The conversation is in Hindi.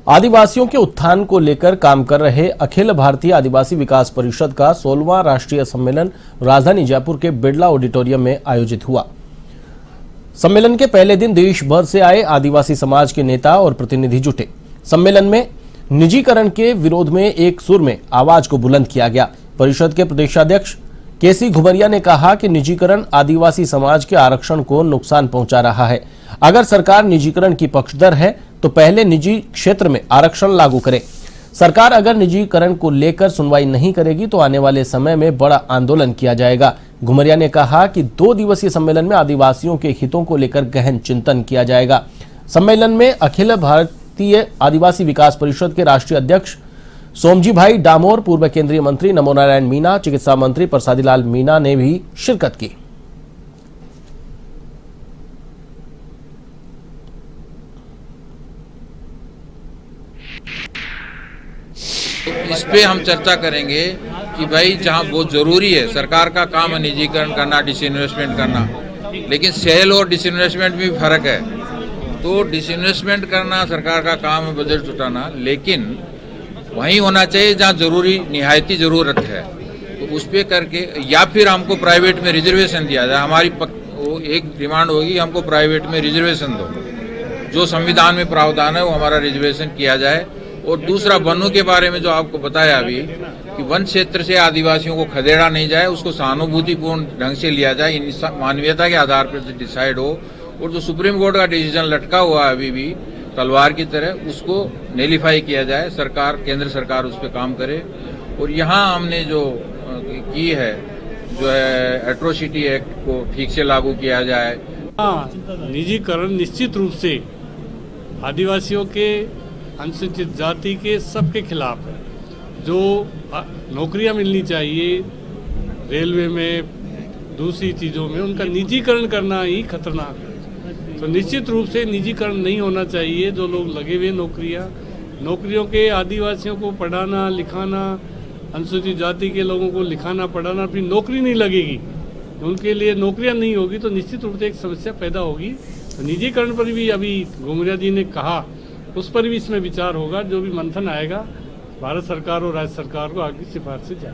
आदिवासियों के उत्थान को लेकर काम कर रहे अखिल भारतीय आदिवासी विकास परिषद का 16वां राष्ट्रीय सम्मेलन राजधानी जयपुर के बिड़ला ऑडिटोरियम में आयोजित हुआ। सम्मेलन के पहले दिन देश भर से आए आदिवासी समाज के नेता और प्रतिनिधि जुटे। सम्मेलन में निजीकरण के विरोध में एक सुर में आवाज को बुलंद किया गया। परिषद के प्रदेशाध्यक्ष केसी घुमरिया ने कहा कि निजीकरण आदिवासी समाज के आरक्षण को नुकसान पहुंचा रहा है। अगर सरकार निजीकरण की पक्षधर है तो पहले निजी क्षेत्र में आरक्षण लागू करे। सरकार अगर निजीकरण को लेकर सुनवाई नहीं करेगी तो आने वाले समय में बड़ा आंदोलन किया जाएगा। घुमरिया ने कहा कि 2 दिवसीय सम्मेलन में आदिवासियों के हितों को लेकर गहन चिंतन किया जाएगा। सम्मेलन में अखिल भारतीय आदिवासी विकास परिषद के राष्ट्रीय अध्यक्ष सोमजी भाई डामोर, पूर्व केंद्रीय मंत्री नमो नारायण मीणा, चिकित्सा मंत्री प्रसादीलाल मीणा ने भी शिरकत की। इस पे हम चर्चा करेंगे कि भाई जहां बहुत जरूरी है, सरकार का काम है निजीकरण करना, डिसइन्वेस्टमेंट करना, लेकिन सेल और डिसइन्वेस्टमेंट में भी फर्क है। तो डिसइन्वेस्टमेंट करना सरकार का काम है, बजट जुटाना, लेकिन वहीं होना चाहिए जहां जरूरी निहायती जरूरत है, तो उस पे करके, या फिर हमको प्राइवेट में रिजर्वेशन दिया जाए। हमारी एक डिमांड होगी, हमको प्राइवेट में रिजर्वेशन दो, जो संविधान में प्रावधान है वो हमारा रिजर्वेशन किया जाए। और दूसरा, वनों के बारे में जो आपको बताया अभी कि वन क्षेत्र से आदिवासियों को खदेड़ा नहीं जाए, उसको सहानुभूतिपूर्ण ढंग से लिया जाए, मानवीयता के आधार पर डिसाइड हो। और जो सुप्रीम कोर्ट का डिसीजन लटका हुआ है अभी भी तलवार की तरह, उसको नेलीफाई किया जाए। सरकार, केंद्र सरकार उस पर काम करे। और यहाँ हमने जो की है, जो है एट्रोसिटी एक्ट को ठीक से लागू किया जाए। निजीकरण निश्चित रूप से आदिवासियों के, अनुसूचित जाति के सबके खिलाफ है। जो नौकरियां मिलनी चाहिए रेलवे में, दूसरी चीज़ों में, उनका निजीकरण करना ही खतरनाक है। तो निश्चित रूप से निजीकरण नहीं होना चाहिए। जो लोग लगे हुए नौकरियों के, आदिवासियों को पढ़ाना लिखाना, अनुसूचित जाति के लोगों को लिखाना पढ़ाना, फिर नौकरी नहीं लगेगी, उनके लिए नौकरियां नहीं होगी तो निश्चित रूप से एक समस्या पैदा होगी। तो निजीकरण पर भी अभी घुमरिया जी ने कहा, उस पर भी इसमें विचार होगा। जो भी मंथन आएगा, भारत सरकार और राज्य सरकार को आगे सिफारिश जाए।